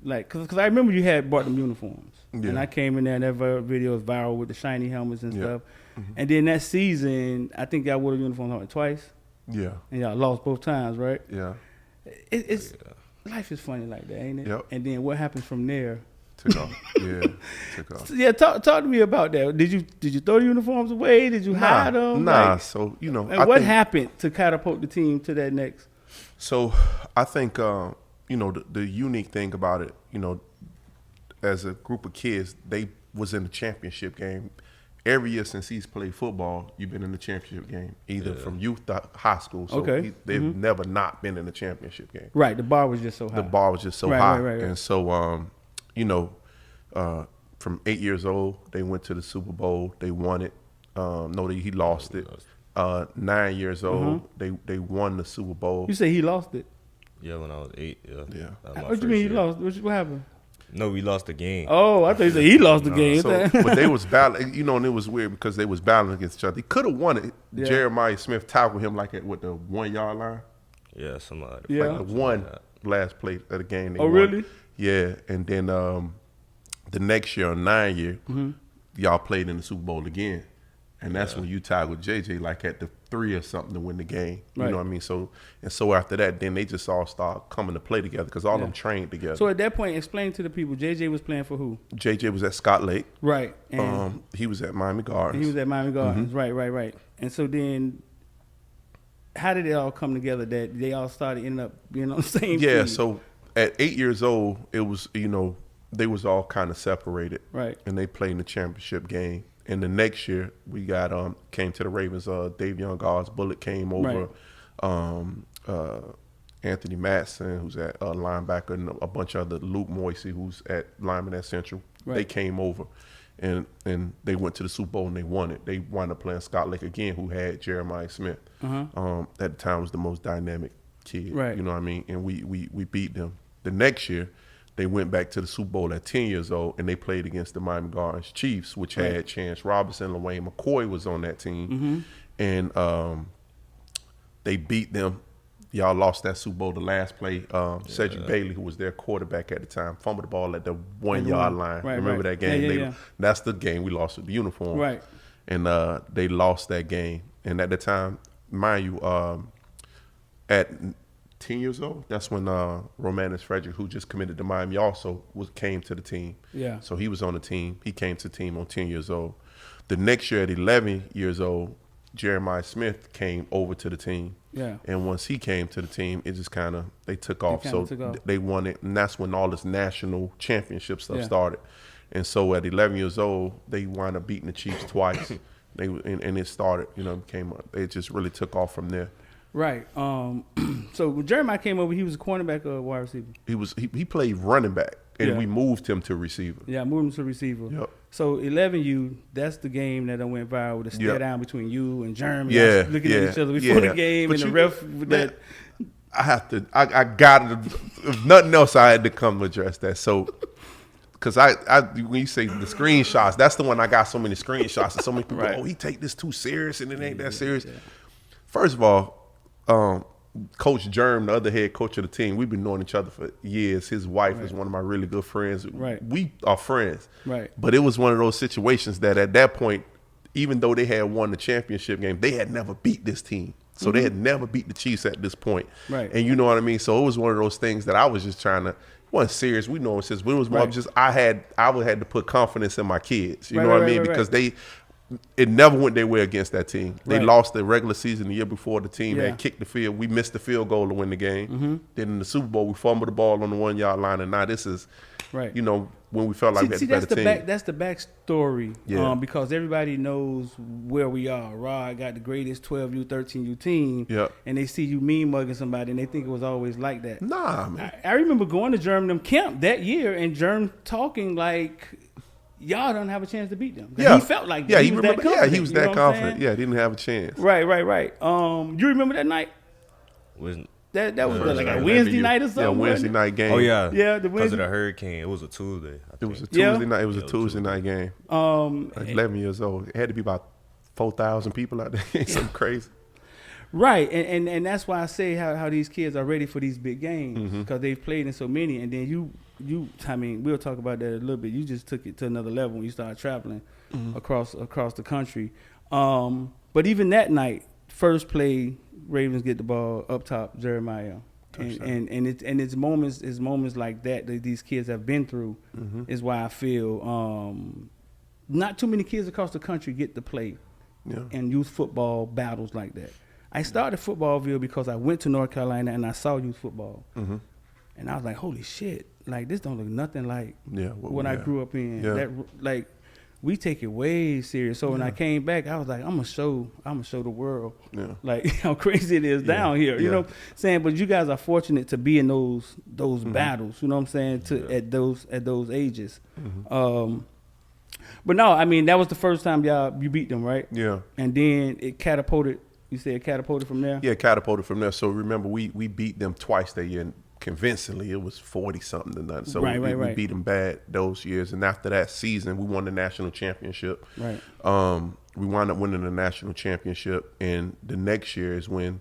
like, cause I remember you had bought them uniforms, Yeah. and I came in there and that video was viral with the shiny helmets and Yeah. stuff. Mm-hmm. And then that season, I think y'all wore the uniforms on twice, Yeah. and y'all lost both times, right? Yeah. It's life is funny like that, ain't it? Yep. And then what happens from there? Took off. Yeah. Took off. So, yeah, talk to me about that. Did you throw the uniforms away? Did you hide them? Nah. Like, So you know, and what happened to catapult the team to that next? So I think you know the unique thing about it, you know, as a group of kids, they was in the championship game. Every year since he's played football, you've been in the championship game, either from youth to high school. So they've never not been in the championship game. Right, the bar was just so high. The bar was just so high. Right. And so, you know, from 8 years old, they went to the Super Bowl. They won it. No, he lost it. 9 years old, they won the Super Bowl. You say he lost it? Yeah, when I was 8. Yeah. What you mean he lost? What happened? No, we lost the game. Oh, I thought you said he lost the game. So, but they was battling, you know, and it was weird because they was battling against each other. He could have won it. Yeah. Jeremiah Smith tackled him like at the 1 yard line. Yeah, somebody. Yeah. Like the one last play of the game. They won. Really? Yeah, and then the next year, on 9 year, y'all played in the Super Bowl again. And that's when you tackled JJ like at the 3 or something to win the game. You know what I mean? So after that, then they just all start coming to play together because all of them trained together. So at that point, explain to the people, JJ was playing for who? JJ was at Scott Lake. Right. And he was at Miami Gardens. He was at Miami Gardens. Right. And so then, how did it all come together that they all started ending up being on the same team? Yeah, so at 8 years old, it was, you know, they was all kind of separated. Right. And they played in the championship game. And the next year, we got came to the Ravens. Davion Gause Bullet came over. Right. Anthony Matson, who's at linebacker, and a bunch of other Luke Moisey, who's at lineman at Central. Right. They came over, and they went to the Super Bowl and they won it. They wound up playing Scott Lake again, who had Jeremiah Smith. At the time was the most dynamic kid. Right. You know what I mean? And we beat them. The next year, they went back to the Super Bowl at 10 years old, and they played against the Miami Gardens Chiefs, which had Chance Robinson, LaWayne McCoy was on that team. And they beat them. Y'all lost that Super Bowl the last play. Cedrick Bailey, who was their quarterback at the time, fumbled the ball at the 1 yard line. Remember that game? Yeah. That's the game we lost with the uniform. Right. And they lost that game. And at the time, mind you, at 10 years old, that's when Romanans Frederique, who just committed to Miami, also came to the team. Yeah. So he was on the team. He came to the team on 10 years old. The next year at 11 years old, Jeremiah Smith came over to the team. Yeah. And once he came to the team, it just kind of, they took off. They won it. And that's when all this national championship stuff started. And so at 11 years old, they wound up beating the Chiefs twice. And it started, you know, it just really took off from there. Right. So when Jeremiah came over, he was a cornerback or a wide receiver? He played running back, and we moved him to receiver. Yeah, moved him to receiver. Yep. So 11U, that's the game that went viral with the stare down between you and Jeremy. Yeah, looking at each other before the game, but and the ref with that. I got it. If nothing else, I had to come address that. So, because when you say the screenshots, that's the one I got so many screenshots and so many people. Oh, he take this too serious, and it ain't that serious. Yeah. First of all. Coach Germ, the other head coach of the team, we've been knowing each other for years. His wife is one of my really good friends. Right. We are friends. Right. But it was one of those situations that at that point, even though they had won the championship game, they had never beat this team. So they had never beat the Chiefs at this point. Right. And you know what I mean? So it was one of those things that I was just trying to, it wasn't serious. We know it since, but it was more just I had to put confidence in my kids. You know what I mean? Because it never went their way against that team. They lost the regular season the year before. The team had kicked the field. We missed the field goal to win the game. Then in the Super Bowl, we fumbled the ball on the 1 yard line. And now this is, you know, when we felt like we had the better team. That's the backstory. Because everybody knows where we are. Rod got the greatest 12U, 13U team. And they see you mean mugging somebody, and they think it was always like that. Nah, man. I remember going to Germ camp that year, and Germ talking like, y'all don't have a chance to beat them. He felt like that. He was that confident. He was that confident. Yeah, he didn't have a chance. Right. You remember that night? That was like a Wednesday night or something? Yeah, Wednesday night game. Oh, yeah. Yeah, because of the hurricane. It was a Tuesday. It was a Tuesday night. It was a Tuesday night game. 11 years old. It had to be about 4,000 people out there. Something crazy. Right, and that's why I say how these kids are ready for these big games because they've played in so many, and then you I mean we'll talk about that a little bit. You just took it to another level when you started traveling across the country. But even that night, first play, Ravens get the ball up top, Jeremiah. And it's moments like that these kids have been through is why I feel not too many kids across the country get to play in youth football battles like that. I started Footballville because I went to North Carolina and I saw youth football, and I was like, holy shit, like this don't look nothing like what I grew up in. That like we take it way serious. So when I came back, I was like, I'm gonna show the world like how crazy it is down here. You know what I'm saying? But you guys are fortunate to be in those battles, you know what I'm saying, at those ages. But no, I mean that was the first time you beat them, right? Yeah. And then it catapulted. You said it catapulted from there? Yeah, catapulted from there. So remember we beat them twice that year. Convincingly, it was 40-something to nothing. So we beat them bad those years. And after that season, we won the national championship. Right. We wound up winning the national championship. And the next year is when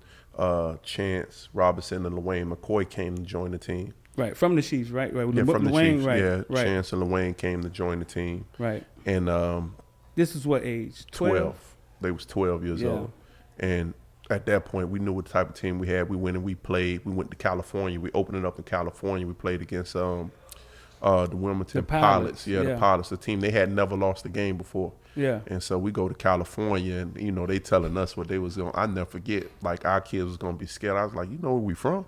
Chance Robinson and McCoy came to join the team. Right, from the Chiefs, right? Right. Yeah, from the Chiefs. Right. Yeah, right. Chance and Lawayne came to join the team. Right. And this is what age? 12? They was 12 years old. And at that point, we knew what type of team we had. We went and we played. We went to California. We opened it up in California. We played against the Wilmington Pilots. Yeah, the Pilots, the team. They had never lost a game before. Yeah. And so we go to California, and, you know, they telling us what they was going. I never forget, like, our kids was going to be scared. I was like, you know where we from?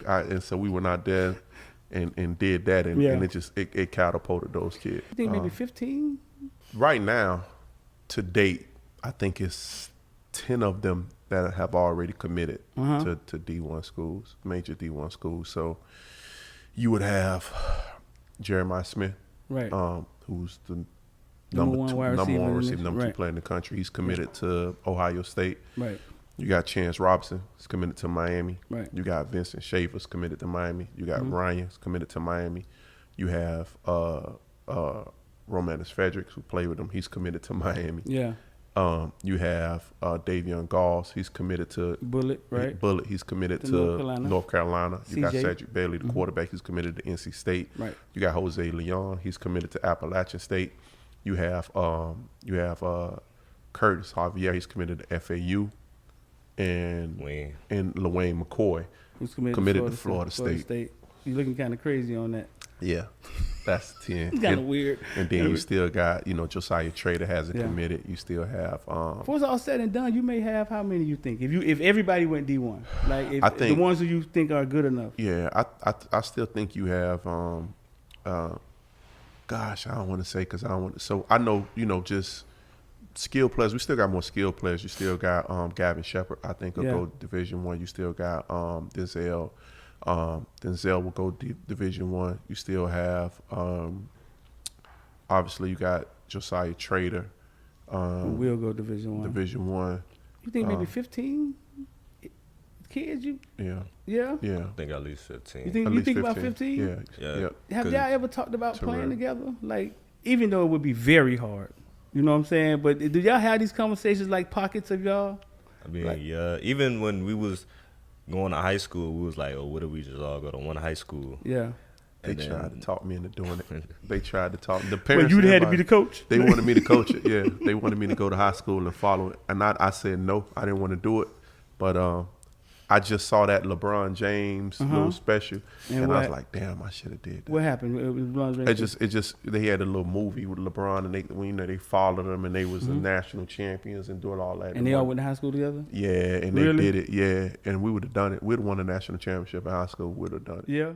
And so we went out there and did that, and it catapulted those kids. You think maybe 15? Right now, to date, I think it's 10 of them that have already committed to D1 schools, major D1 schools. So you would have Jeremiah Smith, right? Who's the number one receiver, number 2 player in the country. He's committed to Ohio State. Right. You got Chance Robinson, who's committed to Miami. Right. You got Vincent Schaefer's committed to Miami. You got Ryan's committed to Miami. You have Romanans Frederique, who played with him. He's committed to Miami. Yeah. You have Davion Gause. He's committed to Bullet, right? Bullet. He's committed to North Carolina. You got Cedrick Bailey, the quarterback. He's committed to NC State. Right. You got Jose Leon. He's committed to Appalachian State. You have Curtis Javier. He's committed to FAU, and Lawayne McCoy, who's committed to Florida State. You're looking kind of crazy on that. Yeah, that's 10. It's kind of weird. And then you still got, you know, Josiah Trader hasn't committed. You still have. Before it's all said and done, you may have how many you think? If everybody went D1, like if the ones who you think are good enough. Yeah, I still think you have. Gosh, I don't want to say because I don't want to. So I know, you know, just skill players. We still got more skill players. You still got Gavin Shepard. I think will go Division I. You still got Denzel. Denzel will go Division I. You still have, obviously, you got Josiah Trader. We'll go Division I. Division I. You think maybe 15 kids? Yeah. I think at least 15. You think about 15? Yeah. Have y'all ever talked about playing together? Like, even though it would be very hard, you know what I'm saying? But do y'all have these conversations like pockets of y'all? I mean, even when we was going to high school, we was like, oh, what if we just all go to one high school? Yeah. They tried to talk me into doing it. They tried to talk. The parents. Well, you had to be the coach. They wanted me to coach it. Yeah, they wanted me to go to high school and follow it. And I said no, I didn't want to do it. But I just saw that LeBron James little special, and I was like, damn, I should have did that. What happened? It just they had a little movie with LeBron, and they followed him, and they was the national champions and doing all that. And they all went to high school together. Yeah, and they did it. Yeah, and we would have done it. We'd have won the national championship in high school. We'd have done it. Yeah.